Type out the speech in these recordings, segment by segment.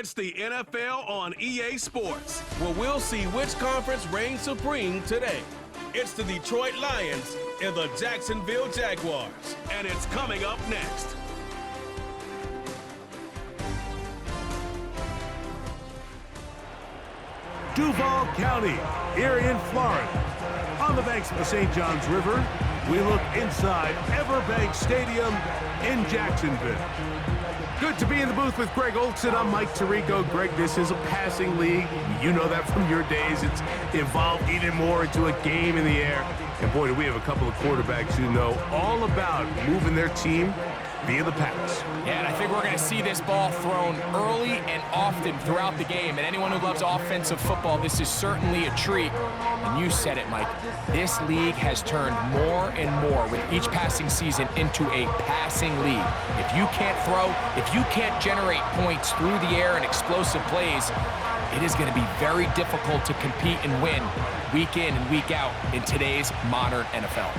It's the NFL on EA Sports, where we'll see which conference reigns supreme today. It's the Detroit Lions and the Jacksonville Jaguars, and it's coming up next. Duval County, here in Florida. On the banks of the St. Johns River, we look inside Everbank Stadium in Jacksonville. Good to be in the booth with Greg Olson. I'm Mike Tirico. Greg, this is a passing league. You know that from your days. It's evolved even more into a game in the air. And boy, do we have a couple of quarterbacks who know all about moving their team via the pass. Yeah, and I think we're going to see this ball thrown early and often throughout the game. And anyone who loves offensive football, this is certainly a treat. And you said it, Mike. This league has turned more and more with each passing season into a passing league. If you can't throw, if you can't generate points through the air and explosive plays, it is going to be very difficult to compete and win week in and week out in today's modern NFL.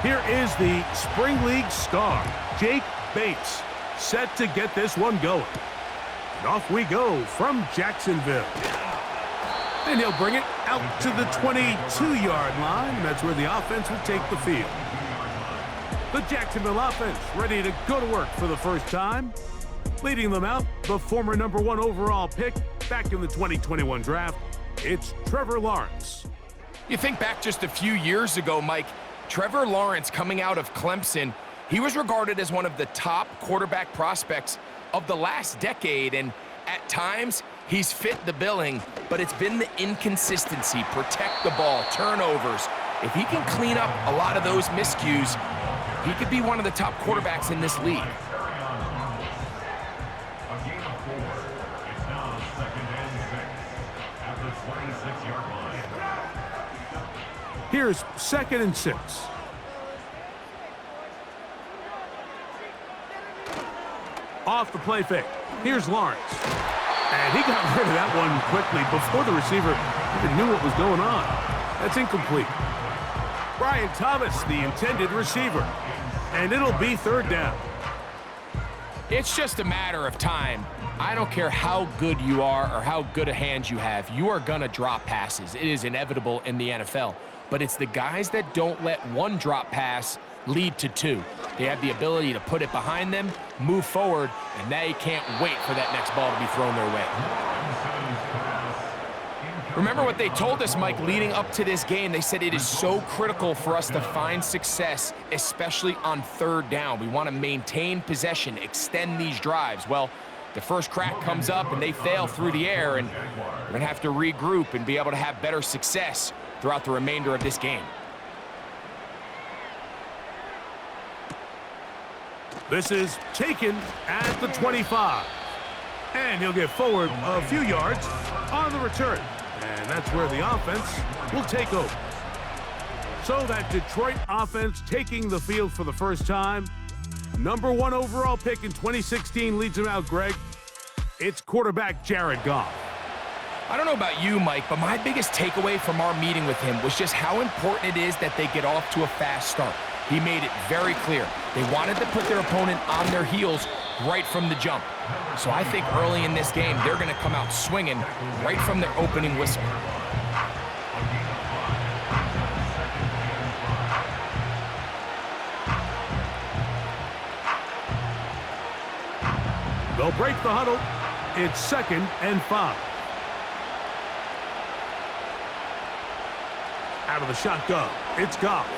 Here is the Spring League star, Jake Bates, set to get this one going. And off we go from Jacksonville. And he'll bring it out to the 22-yard line, and that's where the offense will take the field. The Jacksonville offense ready to go to work for the first time. Leading them out, the former #1 overall pick back in the 2021 draft, it's Trevor Lawrence. You think back just a few years ago, Mike, Trevor Lawrence coming out of Clemson, he was regarded as one of the top quarterback prospects of the last decade, and at times he's fit the billing, but it's been the inconsistency, protect the ball, turnovers. If he can clean up a lot of those miscues, he could be one of the top quarterbacks in this league. Here's 2nd and 6. Off the play fake. Here's Lawrence. And he got rid of that one quickly before the receiver even knew what was going on. That's incomplete. Brian Thomas, the intended receiver. And it'll be 3rd down. It's just a matter of time. I don't care how good you are or how good a hand you have, you are going to drop passes. It is inevitable in the NFL. But it's the guys that don't let one drop pass lead to 2. They have the ability to put it behind them, move forward, and they can't wait for that next ball to be thrown their way. Remember what they told us, Mike, leading up to this game. They said it is so critical for us to find success, especially on 3rd down. We want to maintain possession, extend these drives. Well, the first crack comes up and they fail through the air, and we're going to have to regroup and be able to have better success throughout the remainder of this game. This is taken at the 25. And he'll get forward a few yards on the return. And that's where the offense will take over. So that Detroit offense taking the field for the first time. #1 overall pick in 2016 leads him out, Greg. It's quarterback Jared Goff. I don't know about you, Mike, but my biggest takeaway from our meeting with him was just how important it is that they get off to a fast start. He made it very clear. They wanted to put their opponent on their heels right from the jump. So I think early in this game, they're going to come out swinging right from their opening whistle. They'll break the huddle. It's 2nd and 5. Out of the shotgun, it's Goff.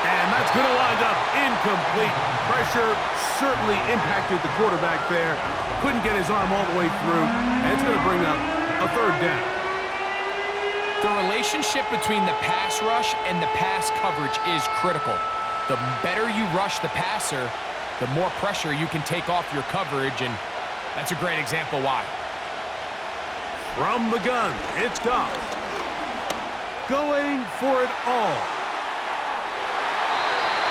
And that's going to wind up incomplete. Pressure certainly impacted the quarterback there. Couldn't get his arm all the way through. And it's going to bring up a 3rd down. The relationship between the pass rush and the pass coverage is critical. The better you rush the passer, the more pressure you can take off your coverage, and that's a great example why. From the gun, it's Goff. Going for it all.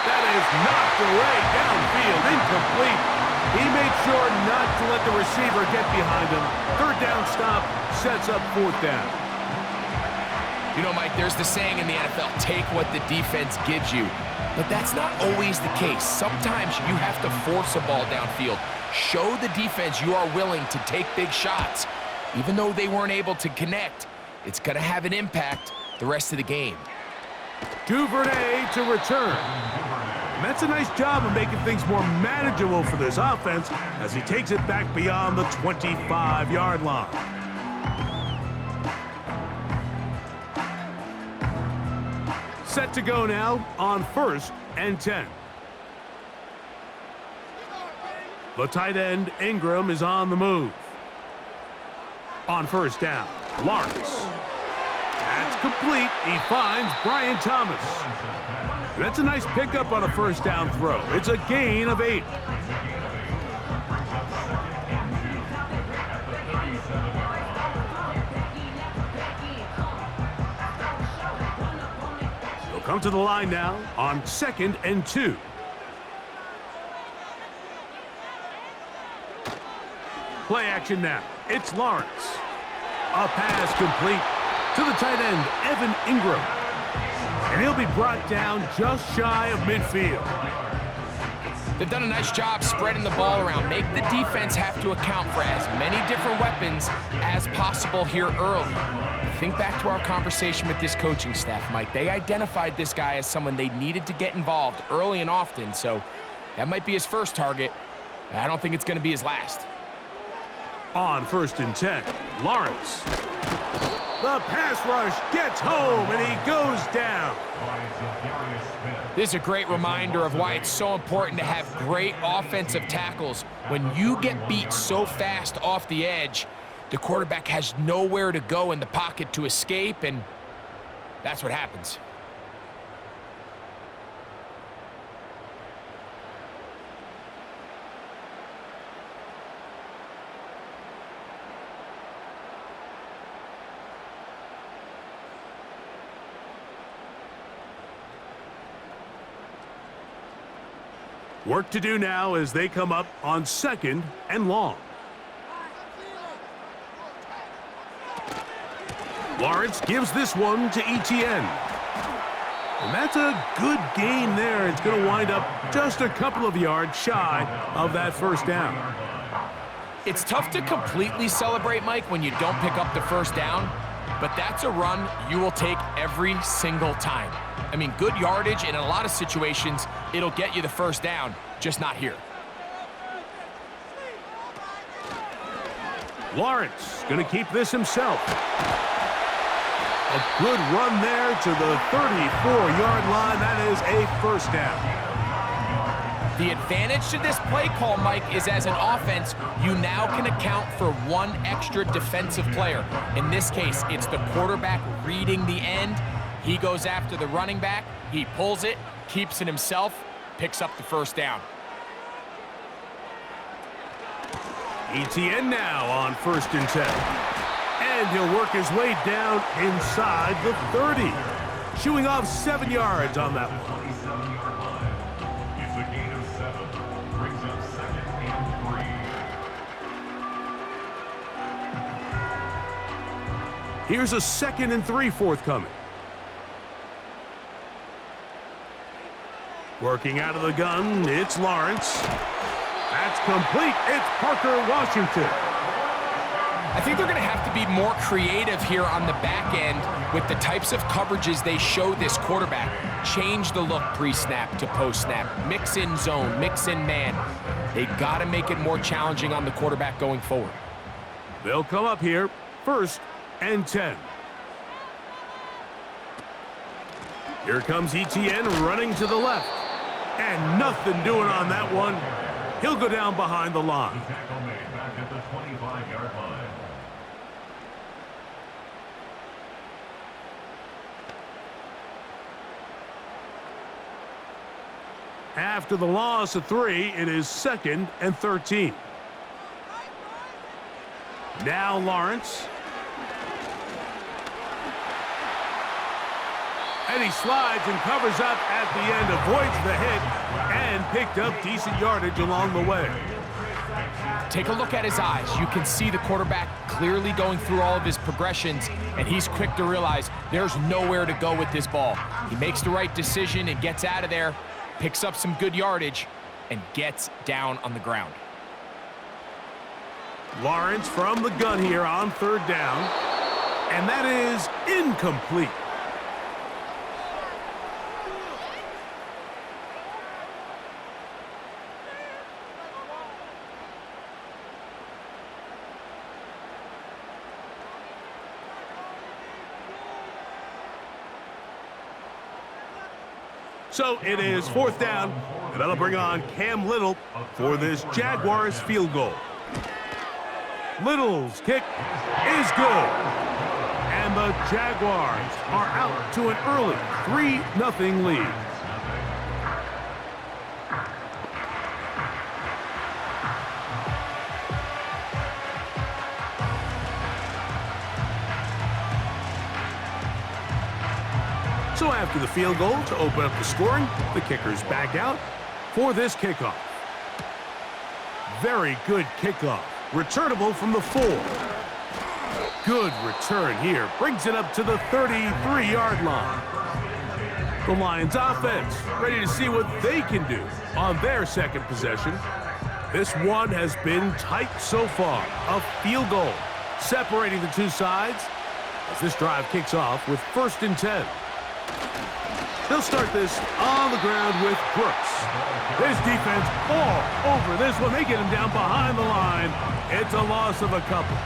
That is knocked away downfield, incomplete. He made sure not to let the receiver get behind him. 3rd down stop sets up 4th down. You know, Mike, there's the saying in the NFL, take what the defense gives you. But that's not always the case. Sometimes you have to force a ball downfield. Show the defense you are willing to take big shots. Even though they weren't able to connect, it's going to have an impact the rest of the game. Duvernay to return. And that's a nice job of making things more manageable for this offense as he takes it back beyond the 25-yard line. Set to go now on 1st and 10. The tight end, Ingram, is on the move. On 1st down, Lawrence. That's complete. He finds Brian Thomas. That's a nice pickup on a 1st down throw. It's a gain of 8. He'll come to the line now on 2nd and 2. Play action now. It's Lawrence. A pass complete to the tight end, Evan Ingram. And he'll be brought down just shy of midfield. They've done a nice job spreading the ball around. Make the defense have to account for as many different weapons as possible here early. Think back to our conversation with this coaching staff, Mike. They identified this guy as someone they needed to get involved early and often, so that might be his first target. I don't think it's going to be his last. On 1st and 10, Lawrence. The pass rush gets home, and he goes down. This is a great reminder of why it's so important to have great offensive tackles. When you get beat so fast off the edge, the quarterback has nowhere to go in the pocket to escape, and that's what happens. Work to do now as they come up on 2nd and long. Lawrence gives this one to Etienne. And that's a good gain there. It's going to wind up just a couple of yards shy of that 1st down. It's tough to completely celebrate, Mike, when you don't pick up the 1st down, but that's a run you will take every single time. I mean, good yardage, and in a lot of situations, it'll get you the 1st down, just not here. Lawrence going to keep this himself. A good run there to the 34-yard line. That is a 1st down. The advantage to this play call, Mike, is as an offense, you now can account for one extra defensive player. In this case, it's the quarterback reading the end. He goes after the running back, he pulls it, keeps it himself, picks up the 1st down. Etienne now on 1st and 10. And he'll work his way down inside the 30. Shooing off 7 yards on that one. It's a gain of 7. Brings up 2nd and 3. Here's a 2nd and 3 forthcoming. Working out of the gun, it's Lawrence. That's complete. It's Parker Washington. I think they're going to have to be more creative here on the back end with the types of coverages they show this quarterback. Change the look pre-snap to post-snap. Mix in zone, mix in man. They got to make it more challenging on the quarterback going forward. They'll come up here, 1st and 10. Here comes Etienne running to the left. And nothing doing on that one. He'll go down behind the line. Tackle made back at the 25-yard line. After the loss of 3, it is 2nd and 13. Now Lawrence. And he slides and covers up at the end, avoids the hit, and picked up decent yardage along the way. Take a look at his eyes. You can see the quarterback clearly going through all of his progressions, and he's quick to realize there's nowhere to go with this ball. He makes the right decision and gets out of there, picks up some good yardage, and gets down on the ground. Lawrence from the gun here on 3rd down, and that is incomplete. So it is 4th down, and that'll bring on Cam Little for this Jaguars field goal. Little's kick is good. And the Jaguars are out to an early 3-0 lead. So after the field goal to open up the scoring, the kicker's back out for this kickoff. Very good kickoff. Returnable from the 4. Good return here. Brings it up to the 33-yard line. The Lions offense ready to see what they can do on their second possession. This one has been tight so far. A field goal separating the two sides as this drive kicks off with 1st and 10. They'll start this on the ground with Brooks. His defense all over this one. They get him down behind the line. It's a loss of a couple.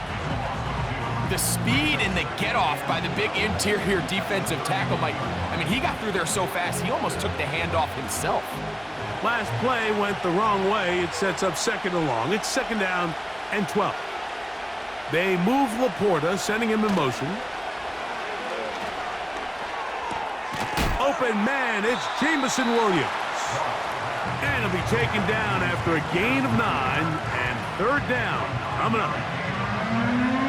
The speed and the get-off by the big interior defensive tackle, Mike. I mean, he got through there so fast, he almost took the handoff himself. Last play went the wrong way. It sets up 2nd and long. It's 2nd down and 12. They move Laporta, sending him in motion. Open man, it's Jamison Williams. And he'll be taken down after a gain of 9, and 3rd down coming up.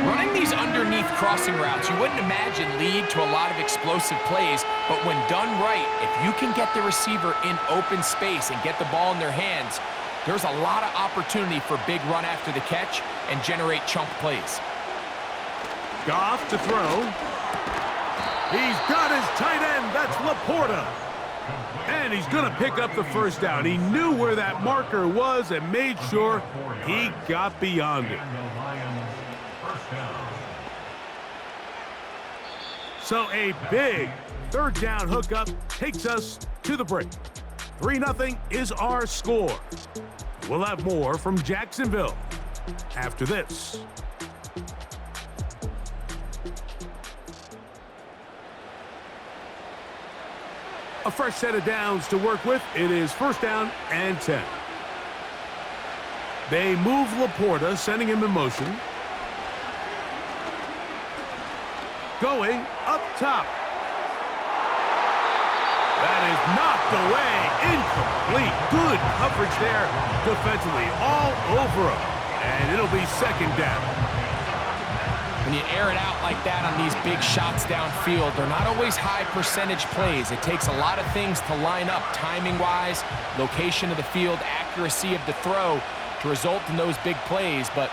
Running these underneath crossing routes, you wouldn't imagine lead to a lot of explosive plays, but when done right, if you can get the receiver in open space and get the ball in their hands, there's a lot of opportunity for big run after the catch and generate chunk plays. Goff to throw. He's got his tight end. That's Laporta. And he's going to pick up the 1st down. He knew where that marker was and made sure he got beyond it. So a big 3rd down hookup takes us to the break. 3-0 is our score. We'll have more from Jacksonville after this. A fresh set of downs to work with. It is 1st down and 10. They move Laporta, sending him in motion. Going up top. That is knocked away. Incomplete. Good coverage there defensively. All over him. And it'll be 2nd down. When you air it out like that on these big shots downfield, they're not always high percentage plays. It takes a lot of things to line up timing-wise, location of the field, accuracy of the throw to result in those big plays. But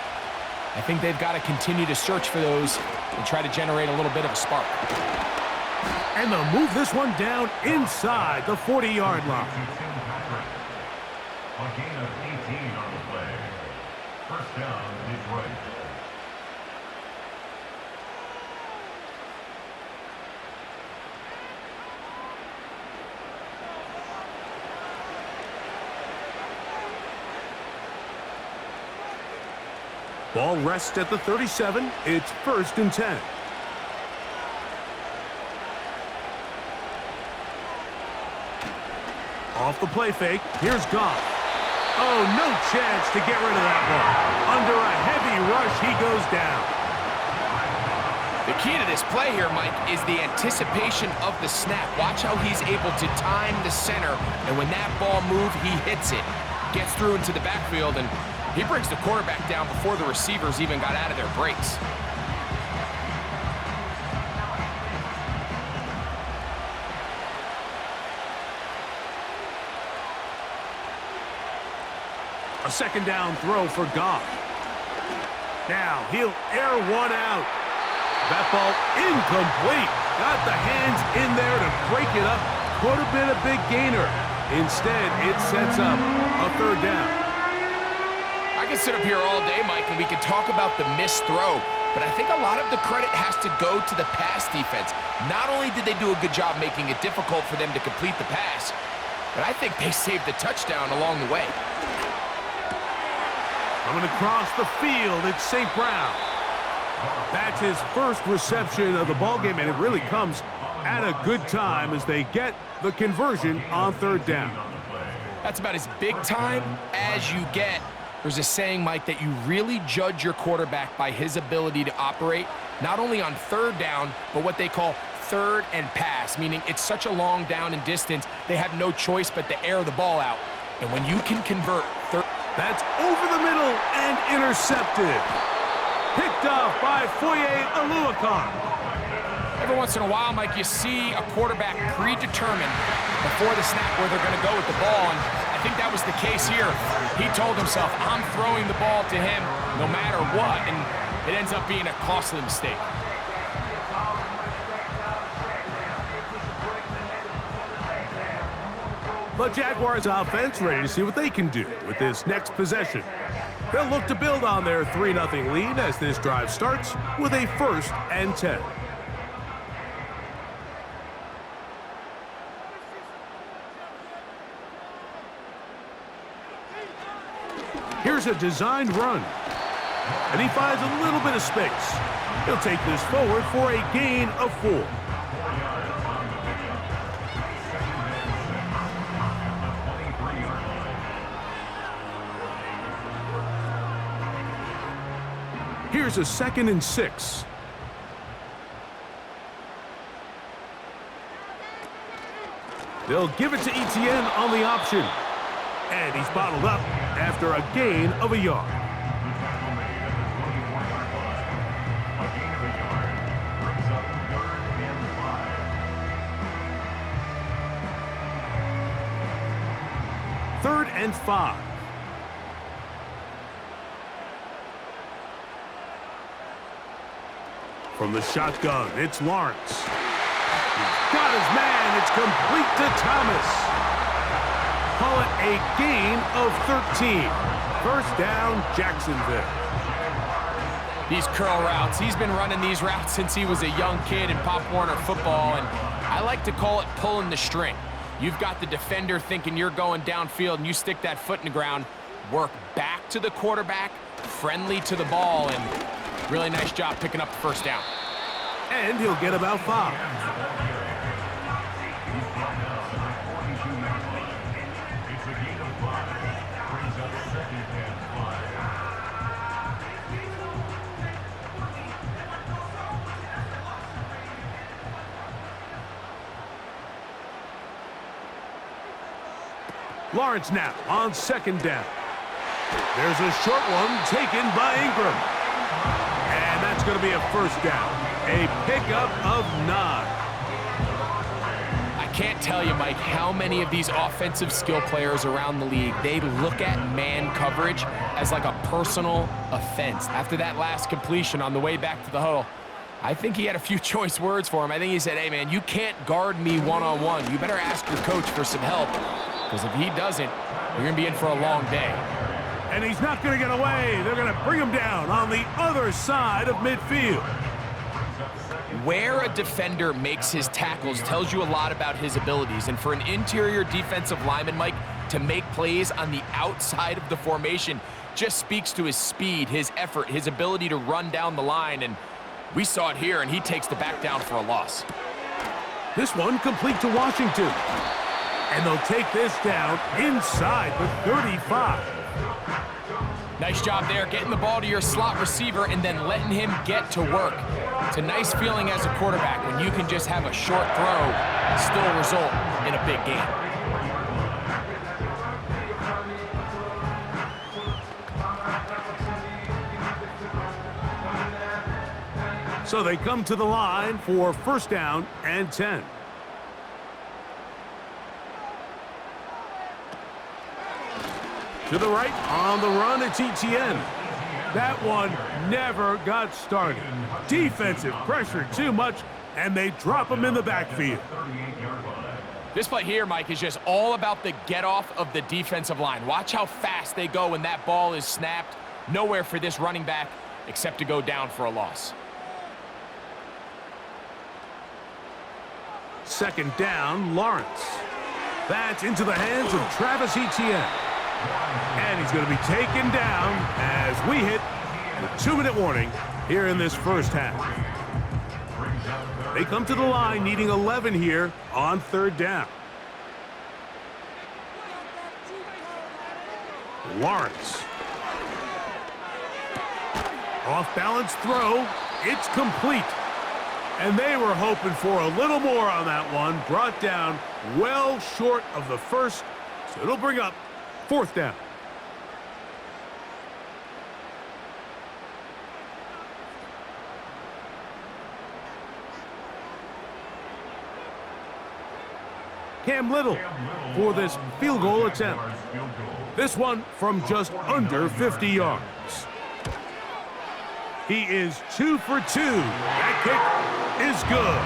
I think they've got to continue to search for those and try to generate a little bit of a spark. And they'll move this one down inside the 40-yard line. A gain of 18 on the play. 1st down, Detroit. Ball rests at the 37. It's 1st and 10. Off the play fake. Here's Goff. Oh, no chance to get rid of that one. Under a heavy rush, he goes down. The key to this play here, Mike, is the anticipation of the snap. Watch how he's able to time the center, and when that ball moves, he hits it. Gets through into the backfield, and he brings the quarterback down before the receivers even got out of their breaks. A second down throw for Goff. Now he'll air one out. That ball incomplete. Got the hands in there to break it up. Could have been a big gainer. Instead, it sets up a third down. I can sit up here all day, Mike, and we can talk about the missed throw, but I think a lot of the credit has to go to the pass defense. Not only did they do a good job making it difficult for them to complete the pass, but I think they saved the touchdown along the way. Coming across the field, it's St. Brown. That's his first reception of the ballgame, and it really comes at a good time as they get the conversion on third down. That's about as big time as you get. There's a saying, Mike, that you really judge your quarterback by his ability to operate, not only on third down, but what they call third and pass, meaning it's such a long down and distance, they have no choice but to air the ball out. And when you can convert third... That's over the middle and intercepted. Picked off by Foye Oluokun. Every once in a while, Mike, you see a quarterback predetermined before the snap where they're going to go with the ball, and I think that was the case here. He told himself, I'm throwing the ball to him no matter what, and it ends up being a costly mistake. The Jaguars offense ready to see what they can do with this next possession. They'll look to build on their 3-0 lead as this drive starts with a 1st and 10. Here's a designed run. And he finds a little bit of space. He'll take this forward for a gain of 4. Here's a 2nd and 6. They'll give it to Etienne on the option. And he's bottled up after a gain of a yard. Third and 5. From the shotgun, it's Lawrence. He's got his man. It's complete to Thomas. Call it a gain of 13. 1st down, Jacksonville. These curl routes, he's been running these routes since he was a young kid in Pop Warner football, and I like to call it pulling the string. You've got the defender thinking you're going downfield, and you stick that foot in the ground, work back to the quarterback, friendly to the ball, and really nice job picking up the 1st down. And he'll get about 5. Lawrence now on 2nd down. There's a short one taken by Ingram. And that's going to be a 1st down. A pickup of 9. I can't tell you, Mike, how many of these offensive skill players around the league, they look at man coverage as like a personal offense. After that last completion on the way back to the huddle, I think he had a few choice words for him. I think he said, hey, man, you can't guard me one-on-one. You better ask your coach for some help, because if he doesn't, you're going to be in for a long day. And he's not going to get away. They're going to bring him down on the other side of midfield. Where a defender makes his tackles tells you a lot about his abilities. And for an interior defensive lineman, Mike, to make plays on the outside of the formation just speaks to his speed, his effort, his ability to run down the line. And we saw it here, and he takes the back down for a loss. This one complete to Washington. And they'll take this down inside the 35. Nice job there, getting the ball to your slot receiver and then letting him get to work. It's a nice feeling as a quarterback when you can just have a short throw, still result in a big game. So they come to the line for 1st down and 10. To the right, on the run, it's ETN. That one never got started. Defensive pressure too much, and they drop him in the backfield. This play here, Mike, is just all about the get-off of the defensive line. Watch how fast they go when that ball is snapped. Nowhere for this running back except to go down for a loss. Second down, Lawrence. That's into the hands of Travis Etienne. And he's going to be taken down as we hit the 2-minute warning here in this first half. They come to the line needing 11 here on third down. Lawrence. Off-balance throw. It's complete. And they were hoping for a little more on that one. Brought down well short of the first. So it'll bring up fourth down. Cam Little for this field goal attempt. This one from just under 50 yards. He is 2 for 2. That kick is good.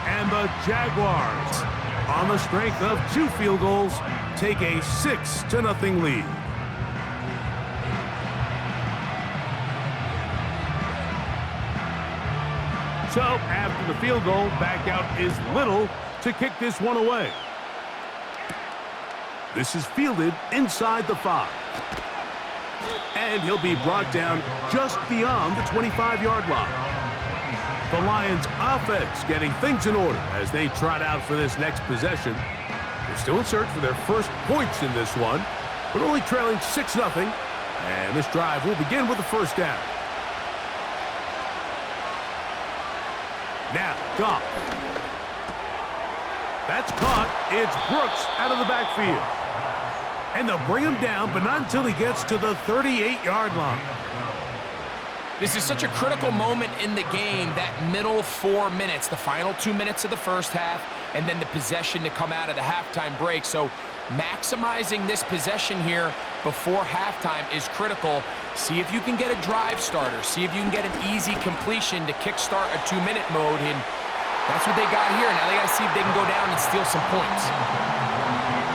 And the Jaguars, on the strength of 2 field goals, take a 6-0 lead. So after the field goal, back out is Little to kick this one away. This is fielded inside the 5. And he'll be brought down just beyond the 25-yard line. The Lions offense getting things in order as they trot out for this next possession. They're still in search for their first points in this one, but only trailing 6-0. And this drive will begin with the first down. Now, Goff. That's caught. It's Brooks out of the backfield. And they'll bring him down, but not until he gets to the 38-yard line. This is such a critical moment in the game, that middle 4 minutes, the final 2 minutes of the first half, and then the possession to come out of the halftime break. So maximizing this possession here before halftime is critical. See if you can get a drive starter. See if you can get an easy completion to kickstart a 2-minute mode. And that's what they got here. Now they got to see if they can go down and steal some points.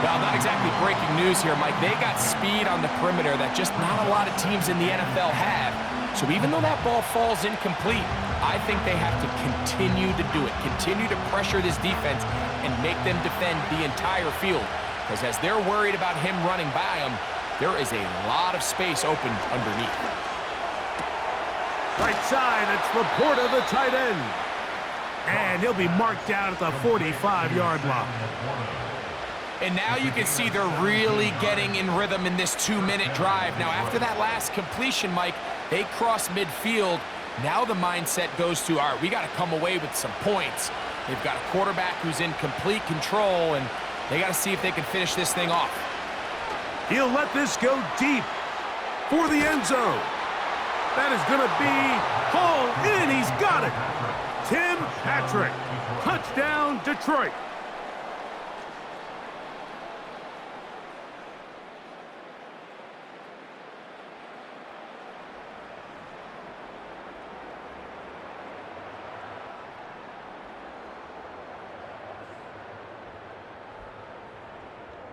Well, not exactly breaking news here, Mike. They got speed on the perimeter that just not a lot of teams in the NFL have. So even though that ball falls incomplete, I think they have to continue to do it. Continue to pressure this defense and make them defend the entire field. Because as they're worried about him running by them, there is a lot of space open underneath. Right side, it's Laporta, the tight end. And he'll be marked down at the 45-yard line. And now you can see they're really getting in rhythm in this 2-minute drive. Now, after that last completion, Mike, they cross midfield. Now the mindset goes to, all right, we got to come away with some points. They've got a quarterback who's in complete control, and they got to see if they can finish this thing off. He'll let this go deep for the end zone. That is going to be hauled in. He's got it. Tim Patrick. Touchdown, Detroit.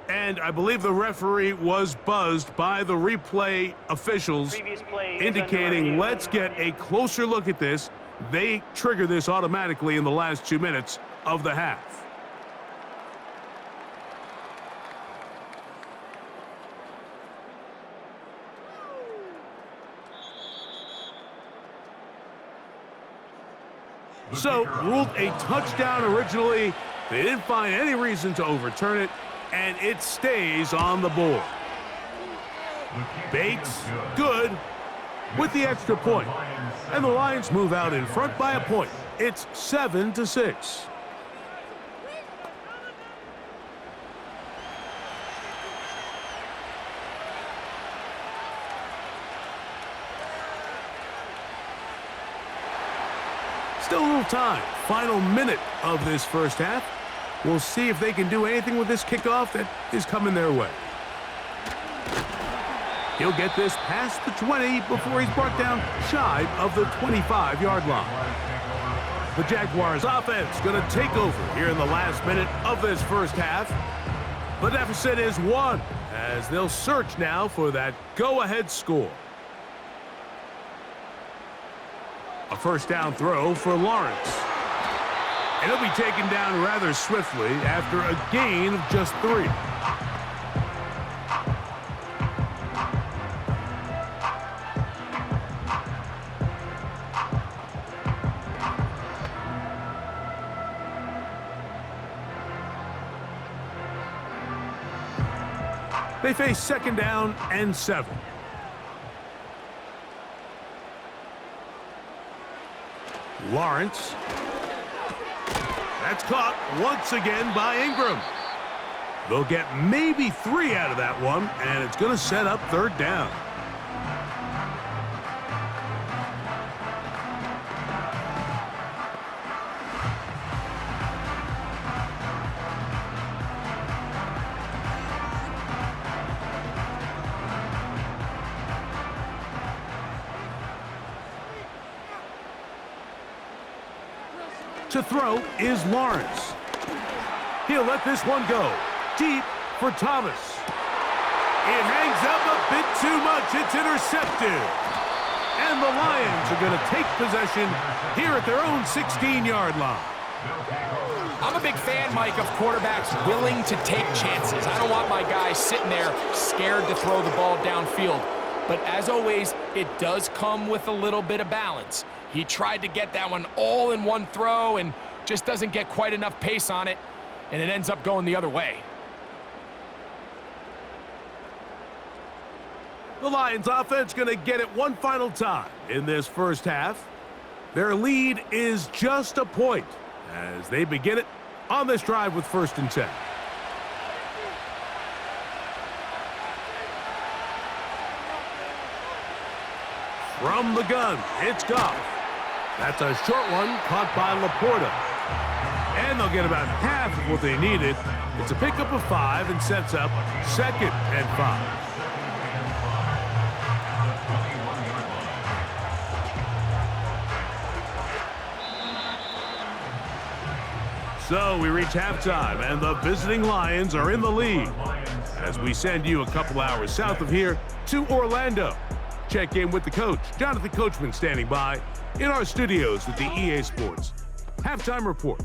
And I believe the referee was buzzed by the replay officials, indicating let's get a closer look at this. They trigger this automatically in the last 2 minutes of the half. So, ruled a touchdown originally. They didn't find any reason to overturn it, and it stays on the board. Bates, good, with the extra point. And the Lions move out in front by a point. It's 7-6. Still a little time. Final minute of this first half. We'll see if they can do anything with this kickoff that is coming their way. He'll get this past the 20 before he's brought down shy of the 25-yard line. The Jaguars offense going to take over here in the last minute of this first half. The deficit is 1 as they'll search now for that go-ahead score. A first down throw for Lawrence. And he'll be taken down rather swiftly after a gain of just 3. They face second down and 7. Lawrence. That's caught once again by Ingram. They'll get maybe 3 out of that one, and it's going to set up third down. To throw is Lawrence. He'll let this one go deep for Thomas. It hangs up a bit too much. It's intercepted. And the Lions are going to take possession here at their own 16-yard line. I'm a big fan, Mike, of quarterbacks willing to take chances. I don't want my guys sitting there scared to throw the ball downfield. But as always, it does come with a little bit of balance. He tried to get that one all in one throw and just doesn't get quite enough pace on it, and it ends up going the other way. The Lions offense going to get it one final time in this first half. Their lead is just a point as they begin it on this drive with 1st and 10. From the gun, it's Goff. That's a short one caught by Laporta. And they'll get about half of what they needed. It's a pickup of 5 and sets up 2nd and 5. So we reach halftime, and the visiting Lions are in the lead as we send you a couple hours south of here to Orlando. Check in with the coach, Jonathan Coachman, standing by in our studios with the EA Sports Halftime Report.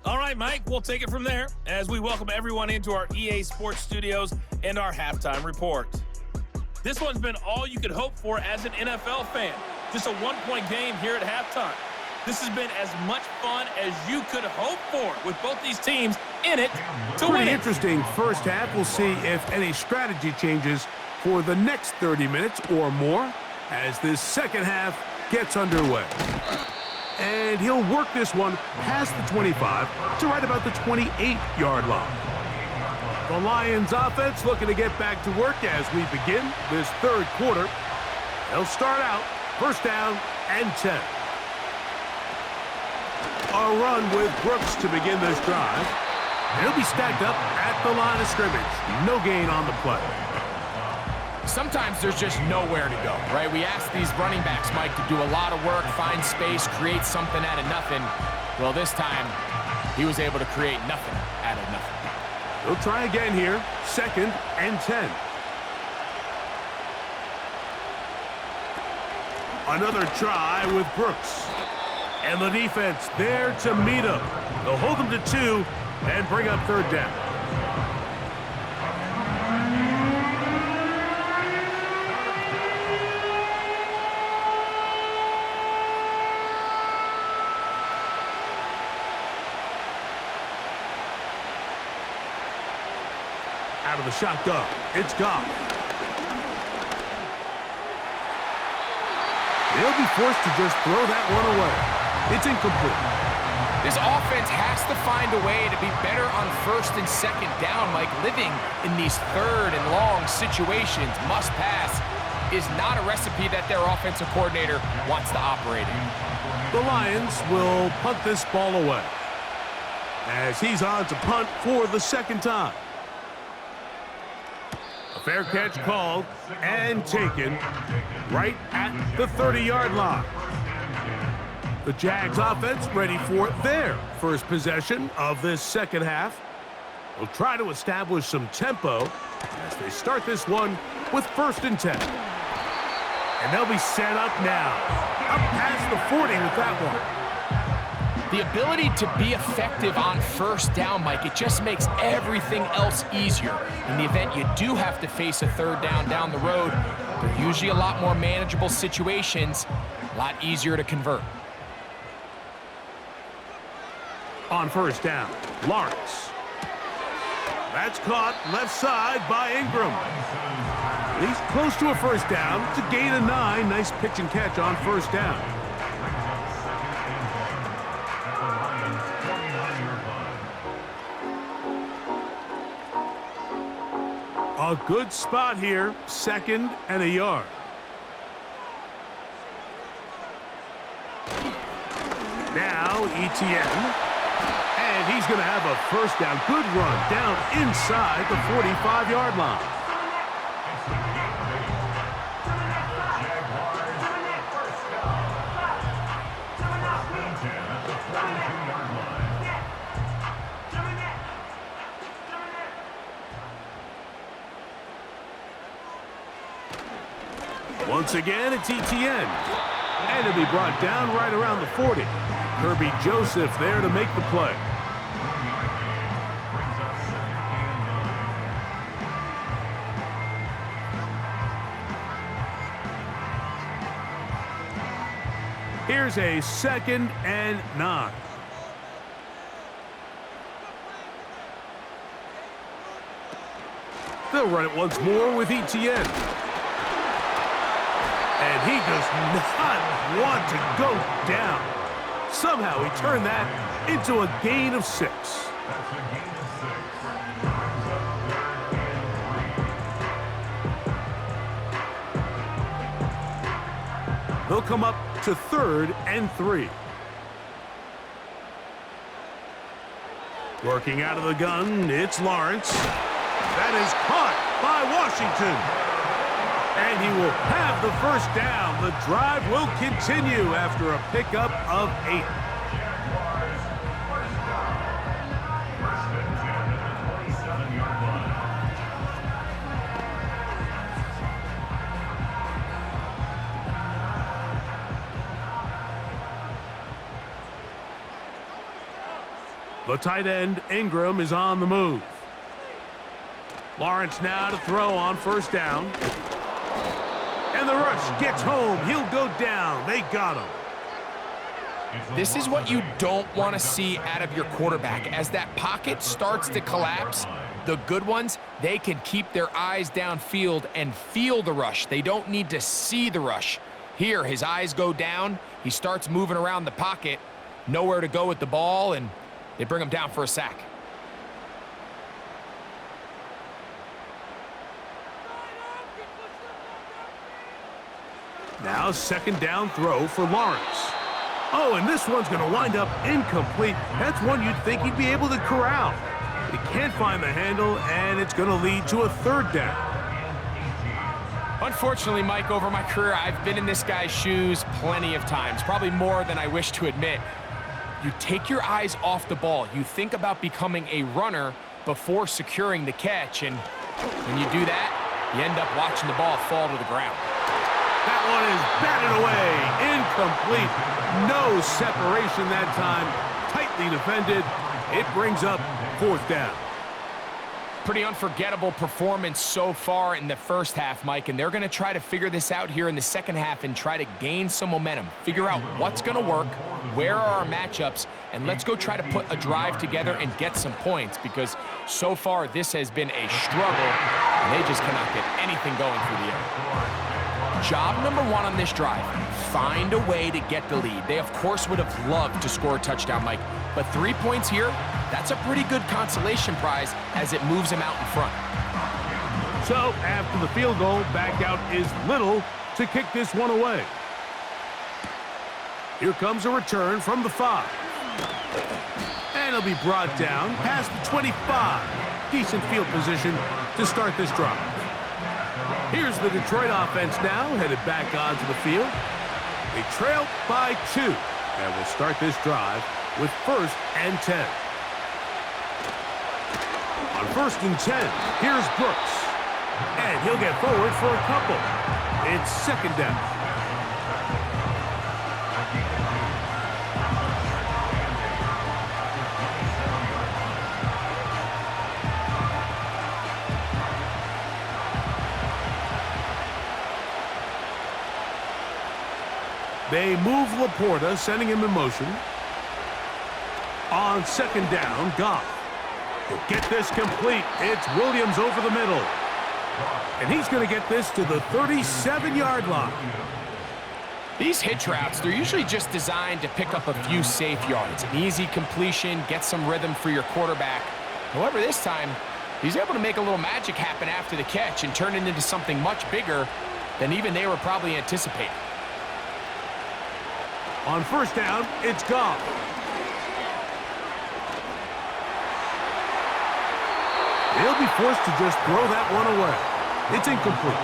All right, Mike, we'll take it from there as we welcome everyone into our EA Sports studios and our Halftime Report. This one's been all you could hope for as an NFL fan. Just a one-point game here at halftime. This has been as much fun as you could hope for with both these teams in it to win. Pretty interesting first half. We'll see if any strategy changes for the next 30 minutes or more as this second half gets underway. And he'll work this one past the 25 to right about the 28-yard line. The Lions offense looking to get back to work as we begin this third quarter. They'll start out first down and 10. A run with Brooks to begin this drive. He'll be stacked up at the line of scrimmage. No gain on the play. Sometimes there's just nowhere to go, right? We ask these running backs, Mike, to do a lot of work, find space, create something out of nothing. Well, this time, he was able to create nothing out of nothing. They'll try again here, 2nd and 10. Another try with Brooks. And the defense there to meet him. They'll hold him to 2 and bring up third down. Out of the shotgun, it's Goff. They'll be forced to just throw that one away. It's incomplete. This offense has to find a way to be better on 1st and 2nd down, Mike. Living in these 3rd and long situations, must pass, is not a recipe that their offensive coordinator wants to operate in. The Lions will punt this ball away as he's on to punt for the 2nd time. Fair catch called and taken right at the 30-yard line. The Jags offense ready for their first possession of this second half. They'll try to establish some tempo as they start this one with 1st and 10. And they'll be set up now. Up past the 40 with that one. The ability to be effective on 1st down, Mike, it just makes everything else easier. In the event you do have to face a 3rd down the road, they're usually a lot more manageable situations, a lot easier to convert. On 1st down, Lawrence. That's caught left side by Ingram. He's close to a 1st down. It's a gain of 9. Nice pitch and catch on 1st down. A good spot here, 2nd and a yard. Now ETN. And he's going to have a 1st down. Good run down inside the 45-yard line. Once again, it's ETN. And it'll be brought down right around the 40. Kirby Joseph there to make the play. Here's a 2nd and 9. They'll run it once more with ETN. And he does not want to go down. Somehow he turned that into a gain of 6. They'll come up to 3rd and 3. Working out of the gun, it's Lawrence. That is caught by Washington. And he will have the 1st down. The drive will continue after a pickup of 8. The tight end, Ingram, is on the move. Lawrence now to throw on 1st down. And the rush gets home. He'll go down. They got him. This is what you don't want to see out of your quarterback. As that pocket starts to collapse, the good ones, they can keep their eyes downfield and feel the rush. They don't need to see the rush. Here, his eyes go down. He starts moving around the pocket. Nowhere to go with the ball, and they bring him down for a sack. Now 2nd down throw for Lawrence. Oh, and this one's going to wind up incomplete. That's one you'd think he'd be able to corral. He can't find the handle, and it's going to lead to a 3rd down. Unfortunately, Mike, over my career, I've been in this guy's shoes plenty of times, probably more than I wish to admit. You take your eyes off the ball. You think about becoming a runner before securing the catch, and when you do that, you end up watching the ball fall to the ground. That one is batted away. Incomplete. No separation that time. Tightly defended. It brings up 4th down. Pretty unforgettable performance so far in the 1st half, Mike, and they're going to try to figure this out here in the 2nd half and try to gain some momentum. Figure out what's going to work, where are our matchups, and let's go try to put a drive together and get some points, because so far this has been a struggle, and they just cannot get anything going through the air. Job number 1 on this drive, find a way to get the lead. They, of course, would have loved to score a touchdown, Mike, but 3 points here, that's a pretty good consolation prize as it moves him out in front. So, after the field goal, back out is Little to kick this one away. Here comes a return from the 5. And he'll be brought down past the 25. Decent field position to start this drive. Here's the Detroit offense now, headed back onto the field. They trail by 2, and will start this drive with 1st and 10. On 1st and 10, here's Brooks. And he'll get forward for a couple. It's 2nd down. They move Laporta, sending him in motion. On 2nd down, Goff. He'll get this complete. It's Williams over the middle. And he's going to get this to the 37-yard line. These hitch routes, they're usually just designed to pick up a few safe yards. An easy completion, get some rhythm for your quarterback. However, this time, he's able to make a little magic happen after the catch and turn it into something much bigger than even they were probably anticipating. On 1st down, it's Goff. He'll be forced to just throw that one away. It's incomplete.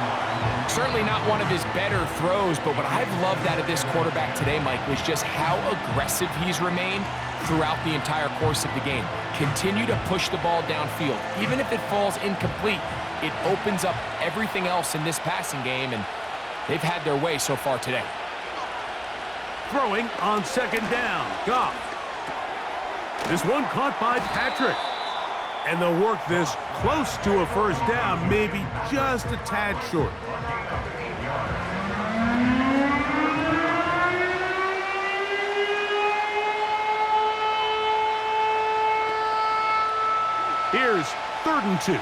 Certainly not one of his better throws, but what I've loved out of this quarterback today, Mike, was just how aggressive he's remained throughout the entire course of the game. Continue to push the ball downfield. Even if it falls incomplete, it opens up everything else in this passing game, and they've had their way so far today. Throwing on 2nd down, Goff. This one caught by Patrick. And they'll work this close to a 1st down, maybe just a tad short. Here's 3rd and 2.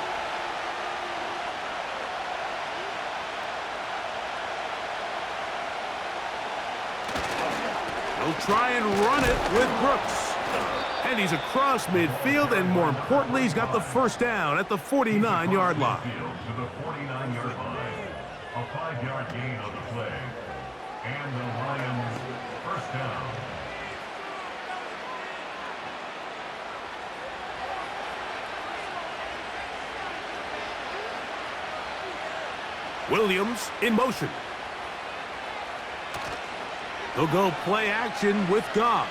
They'll try and run it with Brooks. And he's across midfield, and more importantly, he's got the 1st down at the 49-yard line. To the 49-yard line. A 5-yard gain on the play. And the Lions 1st down. Williams in motion. They'll go play action with Goff.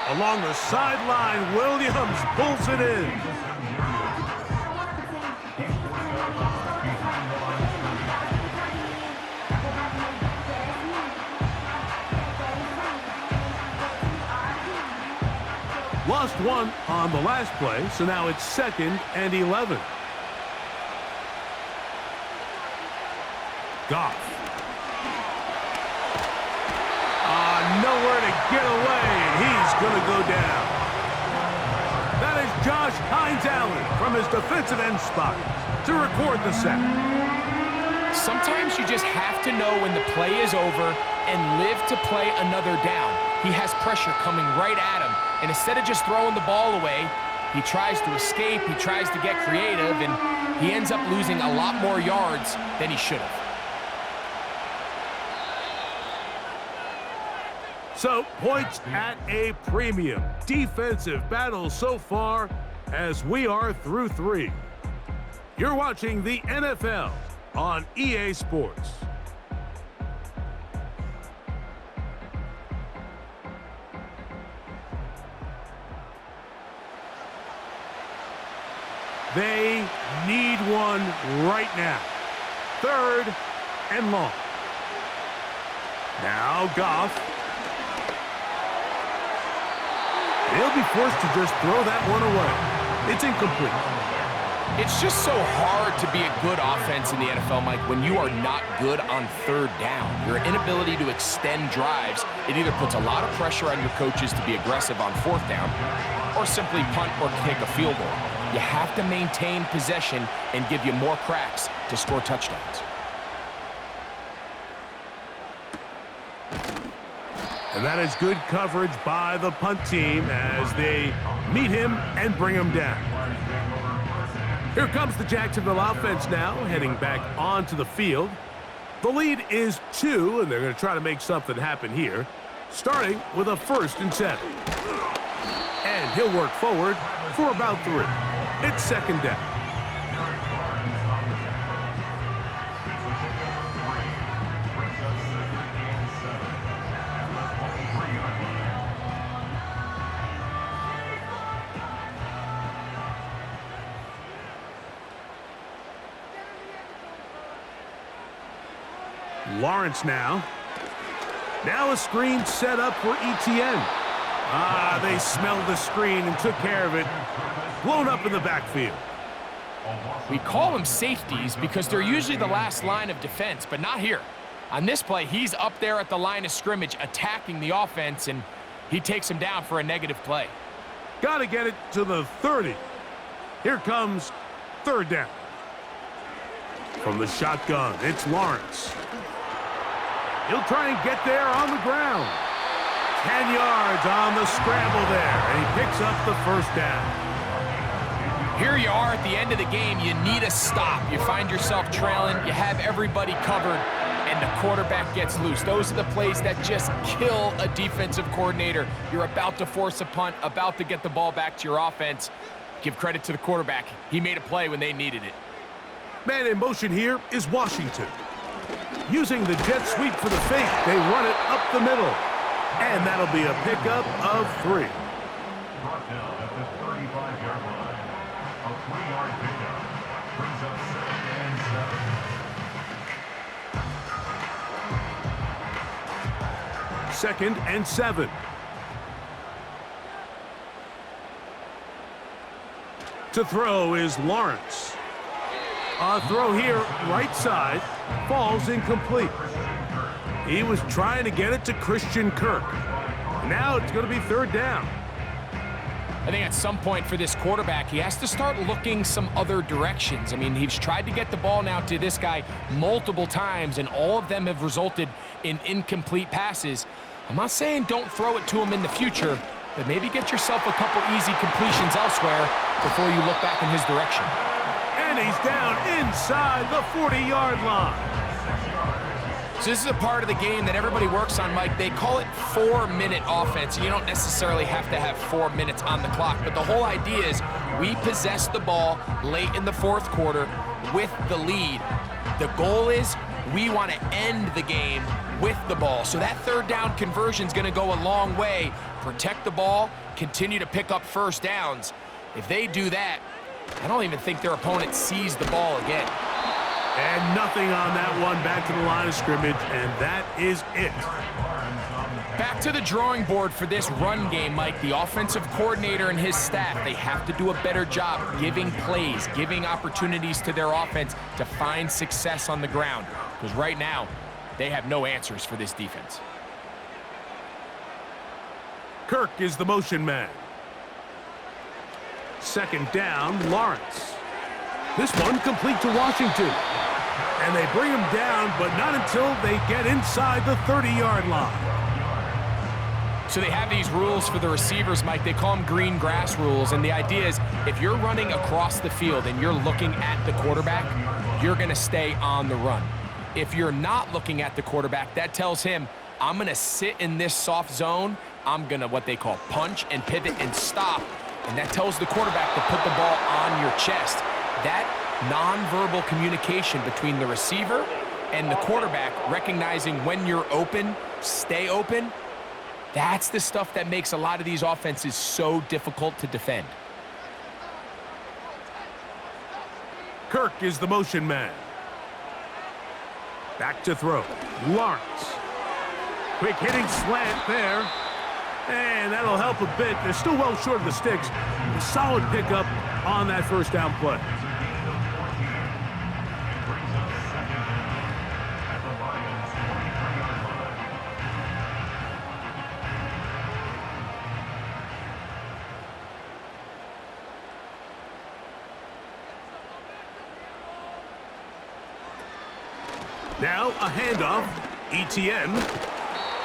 Along the sideline, Williams pulls it in. Lost one on the last play, so now it's 2nd and 11. Goff. Nowhere to get away, and he's going to go down. That is Josh Hines-Allen from his defensive end spot to record the sack. Sometimes you just have to know when the play is over and live to play another down. He has pressure coming right at him, and instead of just throwing the ball away, he tries to escape, he tries to get creative, and he ends up losing a lot more yards than he should have. So, points at a premium. Defensive battle so far as we are through 3. You're watching the NFL on EA Sports. They need one right now. 3rd and long. Now Goff. He'll be forced to just throw that one away. It's incomplete. It's just so hard to be a good offense in the NFL, Mike, when you are not good on 3rd down. Your inability to extend drives, it either puts a lot of pressure on your coaches to be aggressive on 4th down or simply punt or kick a field goal. You have to maintain possession and give you more cracks to score touchdowns. And that is good coverage by the punt team as they meet him and bring him down. Here comes the Jacksonville offense now, heading back onto the field. The lead is 2, and they're going to try to make something happen here, starting with a 1st and 10. And he'll work forward for about 3. It's 2nd down. Lawrence now. Now a screen set up for Etienne. They smelled the screen and took care of it. Blown up in the backfield. We call them safeties because they're usually the last line of defense, but not here. On this play, he's up there at the line of scrimmage attacking the offense, and he takes him down for a negative play. Got to get it to the 30. Here comes third down. From the shotgun, it's Lawrence. He'll try and get there on the ground. 10 yards on the scramble there, and he picks up the first down. Here you are at the end of the game. You need a stop. You find yourself trailing. You have everybody covered, and the quarterback gets loose. Those are the plays that just kill a defensive coordinator. You're about to force a punt, about to get the ball back to your offense. Give credit to the quarterback. He made a play when they needed it. Man in motion here is Washington. Using the jet sweep for the fake, they run it up the middle. And that'll be a pickup of 3. Brought down at the 35-yard line. A 3-yard pickup brings up 2nd and 7. To throw is Lawrence. A throw here, right side, falls incomplete. He was trying to get it to Christian Kirk. Now it's going to be third down. I think at some point for this quarterback, he has to start looking some other directions. I mean, he's tried to get the ball now to this guy multiple times, and all of them have resulted in incomplete passes. I'm not saying don't throw it to him in the future, but maybe get yourself a couple easy completions elsewhere before you look back in his direction. And he's down inside the 40-yard line. So this is a part of the game that everybody works on, Mike. They call it 4-minute offense. You don't necessarily have to have 4 minutes on the clock, but the whole idea is we possess the ball late in the fourth quarter with the lead. The goal is we want to end the game with the ball. So that third down conversion is going to go a long way. Protect the ball, continue to pick up first downs. If they do that, I don't even think their opponent sees the ball again. And nothing on that one, back to the line of scrimmage, and that is it. Back to the drawing board for this run game, Mike. The offensive coordinator and his staff, they have to do a better job giving plays, giving opportunities to their offense to find success on the ground. Because right now, they have no answers for this defense. Kirk is the motion man. Second down, Lawrence. This one complete to Washington. And they bring him down, but not until they get inside the 30-yard line. So they have these rules for the receivers, Mike. They call them green grass rules. And the idea is if you're running across the field and you're looking at the quarterback, you're going to stay on the run. If you're not looking at the quarterback, that tells him, I'm going to sit in this soft zone. I'm going to what they call punch and pivot and stop. And that tells the quarterback to put the ball on your chest. That nonverbal communication between the receiver and the quarterback, recognizing when you're open, stay open, that's the stuff that makes a lot of these offenses so difficult to defend. Kirk is the motion man. Back to throw. Lawrence. Quick hitting slant there. And that'll help a bit. They're still well short of the sticks. A solid pickup on that first down play. Now a handoff. Etienne.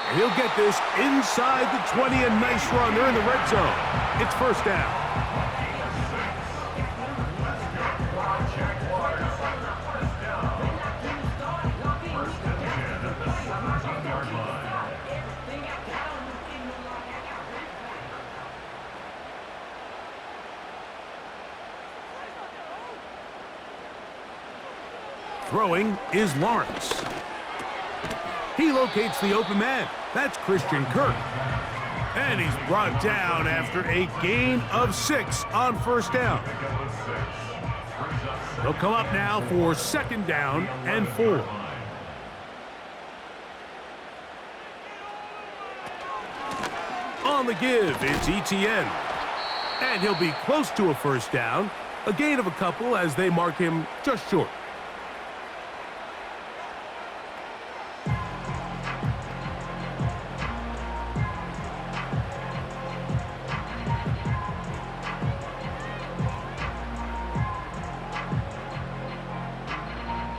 And he'll get this inside the 20, a nice run. They're in the red zone. It's first down. Throwing is Lawrence. He locates the open man. That's Christian Kirk. And he's brought down after a gain of 6 on first down. He'll come up now for second down and 4. On the give, it's ETN. And he'll be close to a first down. A gain of a couple as they mark him just short.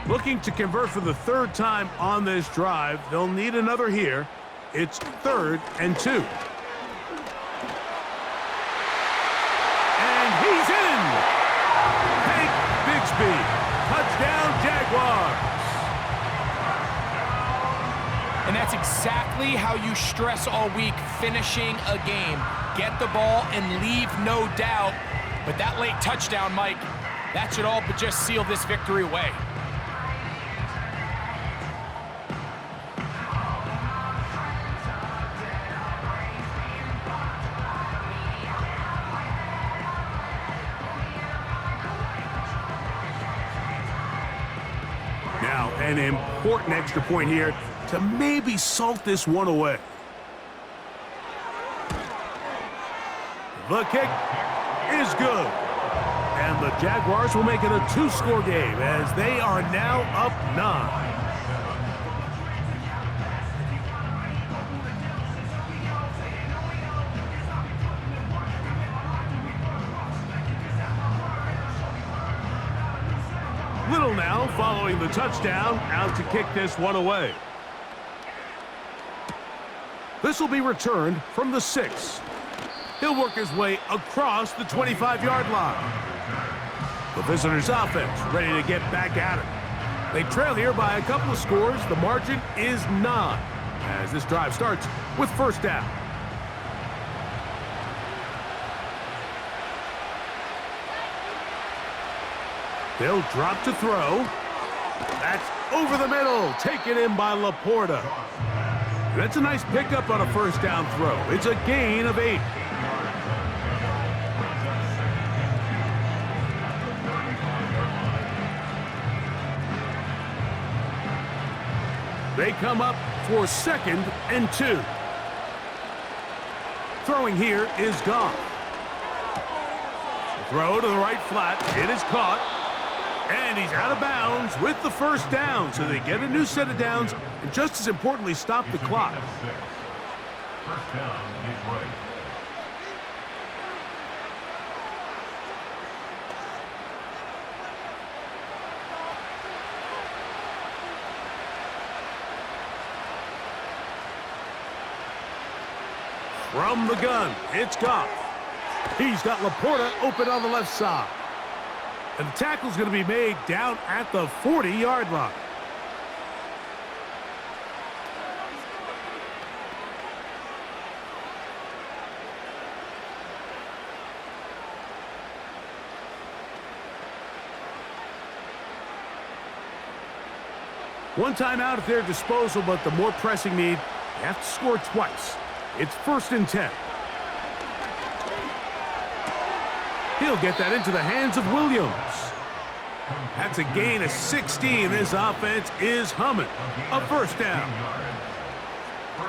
Looking to convert for the third time on this drive. They'll need another here. It's 3rd and 2. And he's in! Hank Bigsby. Touchdown, Jaguars. And that's exactly how you stress all week, finishing a game. Get the ball and leave no doubt. But that late touchdown, Mike, that should all but just seal this victory away. Now, an important extra point here to maybe salt this one away. The kick is good. And the Jaguars will make it a 2-score game as they are now up 9. Little now following the touchdown, out to kick this one away. This will be returned from the 6. He'll work his way across the 25-yard line. The visitors' offense ready to get back at it. They trail here by a couple of scores. The margin is 9 as this drive starts with first down. They'll drop to throw. That's over the middle, taken in by Laporta. That's a nice pickup on a first down throw. It's a gain of 8. They come up for 2nd and 2. Throwing here is Goff. Throw to the right flat. It is caught. And he's out of bounds with the first down. So they get a new set of downs and just as importantly stop the clock. First down is right. From the gun, it's Goff. He's got Laporta open on the left side. And the tackle's going to be made down at the 40-yard line. One timeout at their disposal, but the more pressing need, they have to score twice. It's 1st and 10. He'll get that into the hands of Williams. That's a gain of 16. This offense is humming. A first down.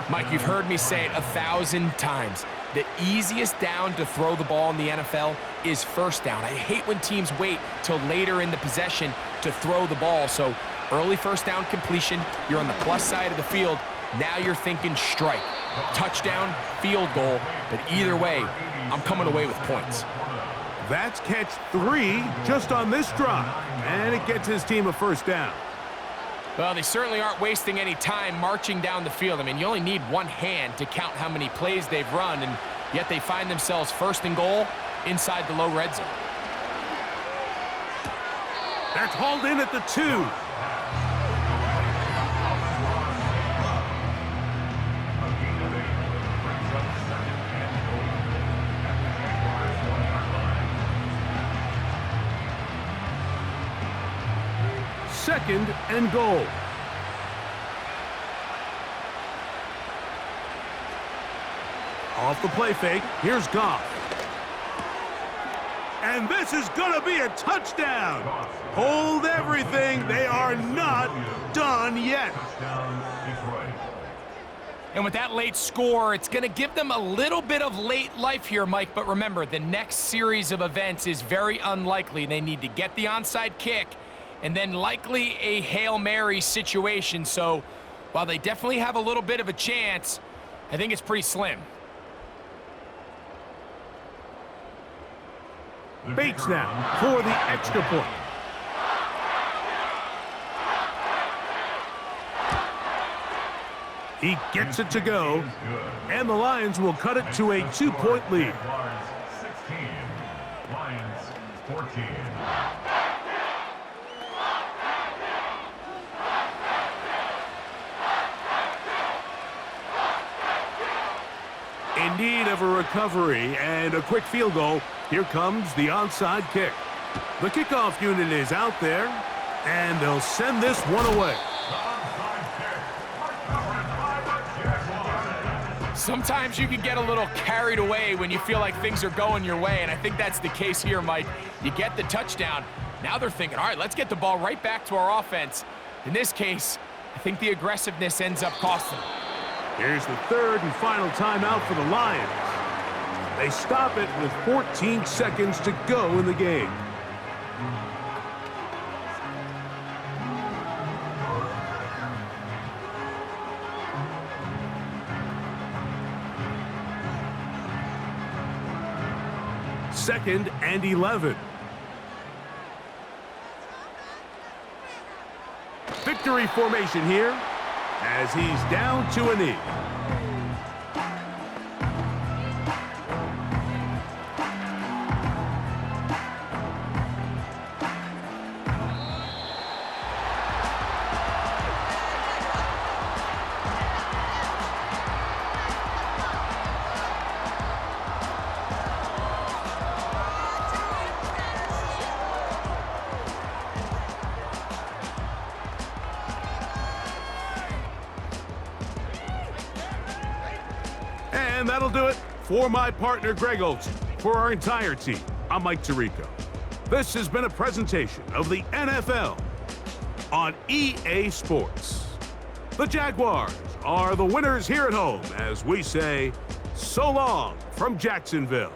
Mike, you've heard me say it 1,000 times. The easiest down to throw the ball in the NFL is first down. I hate when teams wait till later in the possession to throw the ball. So early first down completion, you're on the plus side of the field. Now you're thinking strike, touchdown, field goal. But either way, I'm coming away with points. That's catch 3 just on this drive. And it gets his team a first down. Well, they certainly aren't wasting any time marching down the field. I mean, you only need one hand to count how many plays they've run, and yet they find themselves 1st and goal inside the low red zone. That's hauled in at the 2. Second and goal. Off the play fake, here's Goff. And this is going to be a touchdown. Hold everything. They are not done yet. And with that late score, it's going to give them a little bit of late life here, Mike. But remember, the next series of events is very unlikely. They need to get the onside kick and then likely a Hail Mary situation. So while they definitely have a little bit of a chance, I think it's pretty slim. Bates now for the extra point. He gets it to go, and the Lions will cut it to a 2-point lead. Jaguars 16, Lions 14. In need of a recovery and a quick field goal, here comes the onside kick. The kickoff unit is out there, and they'll send this one away. Sometimes you can get a little carried away when you feel like things are going your way, and I think that's the case here, Mike. You get the touchdown. Now they're thinking, all right, let's get the ball right back to our offense. In this case, I think the aggressiveness ends up costing them. Here's the third and final timeout for the Lions. They stop it with 14 seconds to go in the game. Second and 11. Victory formation here as he's down to a knee. And that'll do it for my partner, Greg Olson. For our entire team, I'm Mike Tirico. This has been a presentation of the NFL on EA Sports. The Jaguars are the winners here at home as we say, so long from Jacksonville.